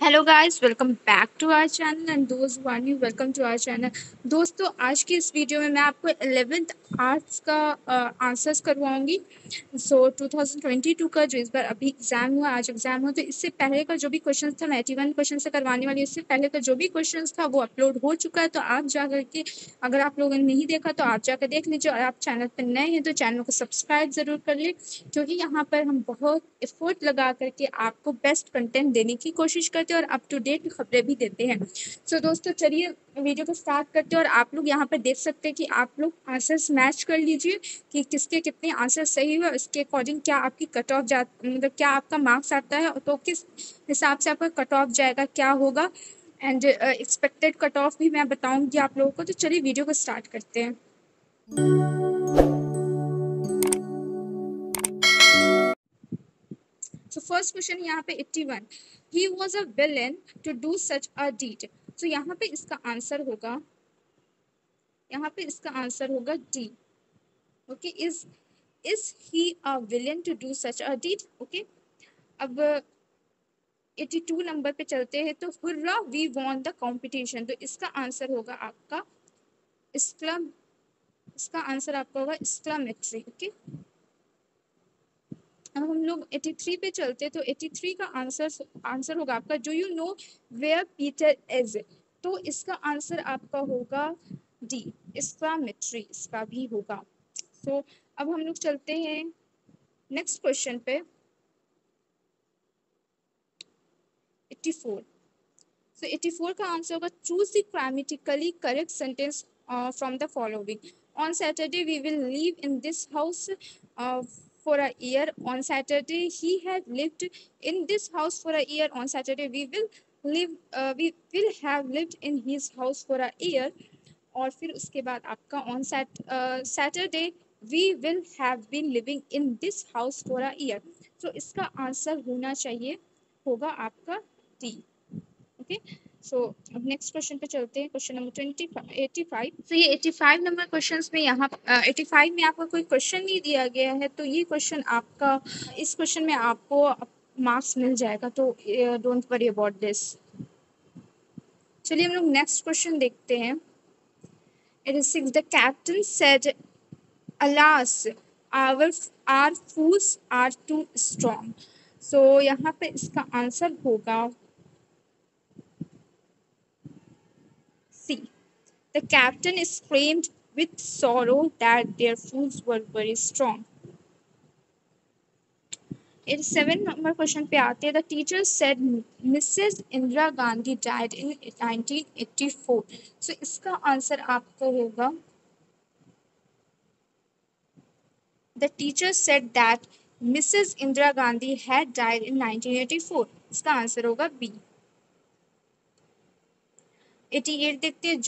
Hello guys, welcome back to our channel and दोस्त who are new, welcome to our channel. दोस्तों, आज की इस वीडियो में मैं आपको 11th आर्ट्स का आंसर्स करवाऊंगी। 2022 का जो इस बार अभी एग्जाम हुआ, आज एग्जाम हुआ, तो इससे पहले का जो भी क्वेश्चन था मैं 81 क्वेश्चन से करवाने वाली। इससे पहले का जो भी क्वेश्चन था वो अपलोड हो चुका है, तो आप जाकर के, अगर आप लोगों ने नहीं देखा तो आप जाकर देख लीजिए। और आप चैनल पर नए हैं तो चैनल को सब्सक्राइब जरूर कर ले, क्योंकि यहाँ पर हम बहुत एफर्ट लगा करके आपको बेस्ट कंटेंट देने की कोशिश करते हैं और अप टू डेट खबरें भी देते हैं। दोस्तों, चलिए वीडियो को स्टार्ट करते हैं। और आप लोग यहाँ पर देख सकते हैं कि आप लोग आंसर्स मैच कर लीजिए कि किसके कितने आंसर सही हुए, उसके अकॉर्डिंग क्या आपकी कट ऑफ जा, मतलब क्या आपका मार्क्स आता है, तो किस हिसाब से आपका कट ऑफ जाएगा, क्या होगा, एंड एक्सपेक्टेड कट ऑफ भी मैं बताऊंगी आप लोगों को। तो चलिए वीडियो को स्टार्ट करते हैं। फर्स्ट क्वेश्चन यहाँ पे 81, he was a villain to do such a deed. तो यहाँ पे इसका आंसर होगा, D. Okay, is he a villain to do such a deed. Okay, अब 82 नंबर पे चलते हैं। तो hurray we won the competition, तो इसका आंसर होगा आपका इस्लाम, इसका आंसर आपका होगा इस्लामेट्री। ओके, अब हम लोग 83 पे चलते, तो 83 का आंसर होगा आपका, do you know where Peter is. तो इसका आंसर आपका होगा डी, इस्लामेट्री, इसका भी होगा। अब हम लोग चलते हैं नेक्स्ट क्वेश्चन पे, 84। 84 का आंसर होगा, choose the grammatically correct sentence from the following. On Saturday we will live in this house for a year. On Saturday he had lived in this house for a year. On Saturday we will have lived in his house for a year. और फिर उसके बाद आपका on Saturday we will have been living in this house for a year. तो इसका answer होना चाहिए, होगा आपका डी। ओके, अब नेक्स्ट क्वेश्चन पे चलते हैं, क्वेश्चन नंबर 85। तो ये 85 नंबर क्वेश्चन में, यहाँ 85 में आपका कोई क्वेश्चन नहीं दिया गया है, तो ये क्वेश्चन आपका, इस क्वेश्चन में आपको मार्क्स मिल जाएगा, तो डोंट वरी अबाउट दिस। चलिए हम लोग नेक्स्ट क्वेश्चन देखते हैं। It is 6, the captain said alas our fools are too strong। यहाँ पे इसका आंसर होगा सी, the captain screamed with sorrow that their fools were very strong। 87 number question पे आते हैं। The teacher said Mrs Indira Gandhi died in 1984। इसका answer आपको होगा, the teacher said that Mrs Indira Gandhi had died in 1984। इसका आंसर होगा बी। 88 देखते हैं।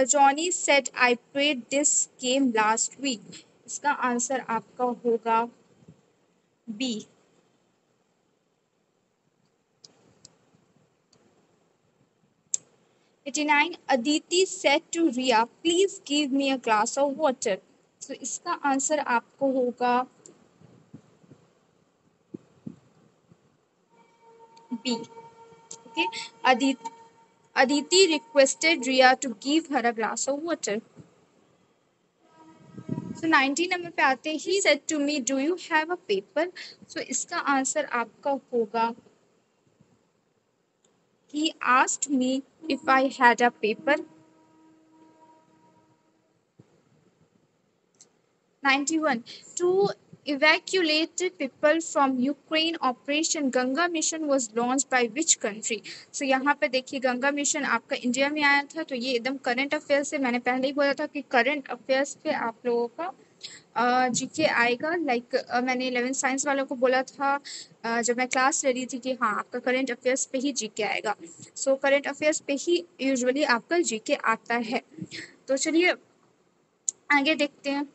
Johnny said I played this game last week. इसका आंसर आपका होगा B. 89, Aditi said to Riya please give me a glass of water. इसका आंसर आपको होगा B. Okay, Aditi requested Riya to give her a glass of water. 90 number पे आते हैं। He said to me do you have a paper. इसका answer आपका होगा, he asked me if I had a paper। 91, to evacuate people from Ukraine, Operation Ganga Mission was launched by which country। यहाँ पे देखिए, Ganga mission आपका India में आया था। तो ये एकदम करंट अफेयर्स से, मैंने पहले ही बोला था कि करंट अफेयर्स पे आप लोगों का जीके आएगा। मैंने 11 साइंस वालों को बोला था जब मैं क्लास ले रही थी कि हाँ, आपका करंट अफेयर्स पे ही जीके आएगा। करंट अफेयर्स पे ही यूजुअली आपका जीके आता है। तो चलिए आगे देखते हैं।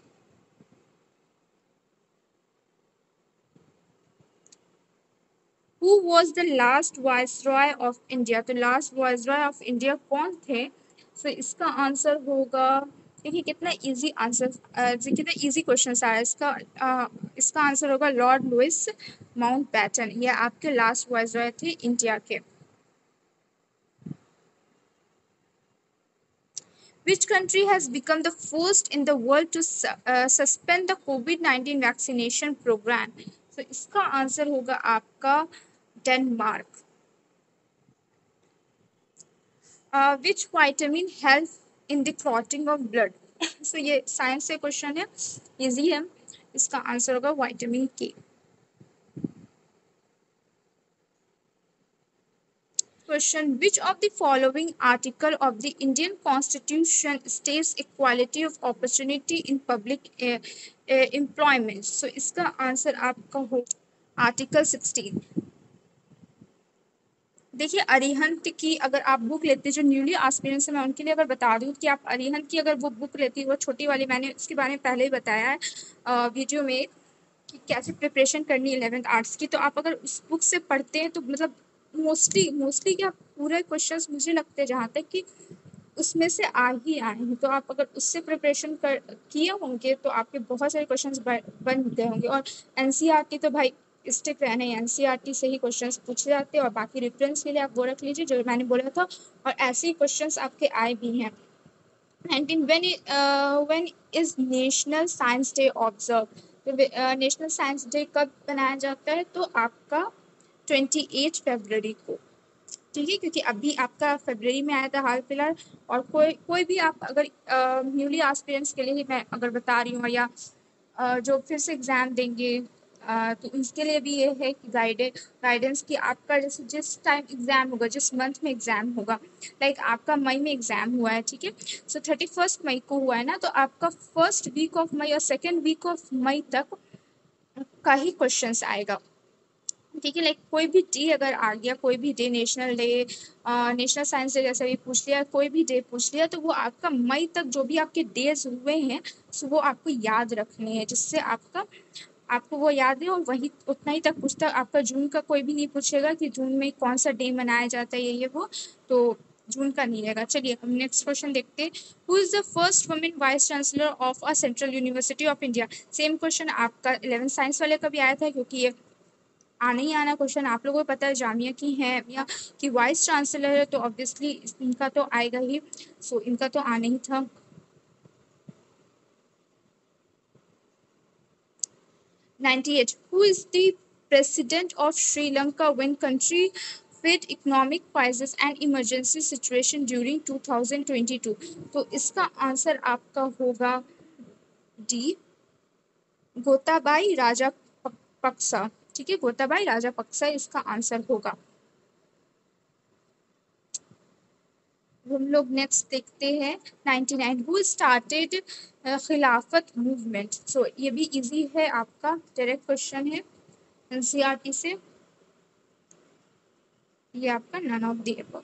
Who was the last viceroy of India. तो लास्ट वायसरॉय ऑफ इंडिया कौन थे। इसका आंसर होगा, देखिए कितना इजी आंसर, कितना इजी क्वेश्चन आया इसका आंसर होगा लॉर्ड लुइस माउंटबैटन। ये आपके लास्ट वायसरॉय थे इंडिया के। Which country has become the first in the world to suspend the COVID-19 vaccination program? So इसका आंसर होगा आपका Denmark. Which vitamin helps in the clotting of blood? So ये science से question है, easy है. इसका answer होगा vitamin के. Question: which of the following article of the Indian Constitution states equality of opportunity in public employment? So इसका answer आपका हो आर्टिकल 16. देखिए अरिहंत की अगर आप बुक लेते जो न्यूली एस्पिरेंट्स मैं उनके लिए अगर बता दूं कि आप अरिहंत की अगर वो बुक लेती वो छोटी वाली, मैंने उसके बारे में पहले ही बताया है वीडियो में कि कैसे प्रिपरेशन करनी है 11th आर्ट्स की. तो आप अगर उस बुक से पढ़ते हैं तो मतलब मोस्टली क्या पूरे क्वेश्चंस मुझे लगते हैं जहाँ तक कि उसमें से आ ही आए हैं. तो आप अगर उससे प्रिपरेशन कर किए होंगे तो आपके बहुत सारे क्वेश्चंस बन गए होंगे. और एनसीईआरटी तो भाई स्टिक रहना है, एनसीईआरटी से ही क्वेश्चंस पूछे जाते हैं. और बाकी रेफरेंस के लिए आप वो रख लीजिए जो मैंने बोला था. और ऐसे ही क्वेश्चंस आपके आए भी हैं. 19 when is national science day observe? तो नेशनल साइंस डे कब बनाया जाता है? तो आपका 28 फरवरी को. ठीक है, क्योंकि अभी आपका फरवरी में आया था हाल फिलहाल. और कोई भी आप अगर न्यूली एस्पिरेंट्स के लिए ही मैं अगर बता रही हूँ या जो फिर से एग्ज़ाम देंगे तो उसके लिए भी ये है कि गाइडेंस कि आपका जैसे जिस टाइम एग्ज़ाम होगा, जिस मंथ में एग्ज़ाम होगा, लाइक आपका मई में एग्ज़ाम हुआ है, ठीक है, सो 31 मई को हुआ है ना, तो आपका फर्स्ट वीक ऑफ मई और सेकेंड वीक ऑफ मई तक का ही क्वेश्चंस आएगा. ठीक है, लाइक कोई भी डे अगर आ गया, कोई भी day, national day, national science day जैसे भी पूछ लिया, कोई भी डे पूछ लिया, तो वो आपका मई तक जो भी आपके डेज हुए हैं सो वो आपको याद रखने हैं, जिससे आपको वो याद है. और वही उतना ही तक पूछता. आपका जून का कोई भी नहीं पूछेगा कि जून में कौन सा डे मनाया जाता है ये वो, तो जून का नहीं रहेगा. चलिए हम नेक्स्ट क्वेश्चन देखते हैं. Who is the first women vice chancellor of a central university of India? Same question आपका 11th साइंस वाले का भी आया था, क्योंकि ये आना ही आना क्वेश्चन आप लोगों को पता है जामिया की है या कि वाइस चांसलर है, तो ऑब्वियसली इनका तो आएगा ही. सो इनका तो आना ही था. 98. Who is the president of Sri Lanka when country faced economic crisis and emergency situation during 2022? तो इसका आंसर आपका होगा डी, गोताबाई राजापक्सा. ठीक है, गोताबाई राजापक्सा इसका आंसर होगा. हम लोग नेक्स्ट देखते हैं 99. हु स्टार्टेड खिलाफत मूवमेंट? सो ये भी इजी है, आपका डायरेक्ट क्वेश्चन है एनसीईआरटी से. ये आपका नन ऑफ द एबव.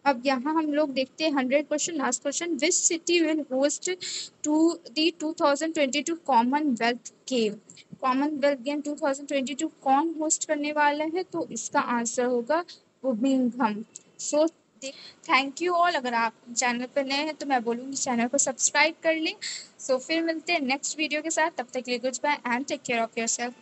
अब यहाँ हम लोग देखते हैं 100 question. Last question. Which city will host to the 2022 Commonwealth game? Commonwealth game 2022 कौन होस्ट करने वाला है? तो इसका आंसर होगा Birmingham. So thank you all. अगर आप चैनल पर नए हैं तो मैं बोलूँगी चैनल को सब्सक्राइब कर लें. सो फिर मिलते हैं नेक्स्ट वीडियो के साथ. तब तक के लिए goodbye and take care of yourself.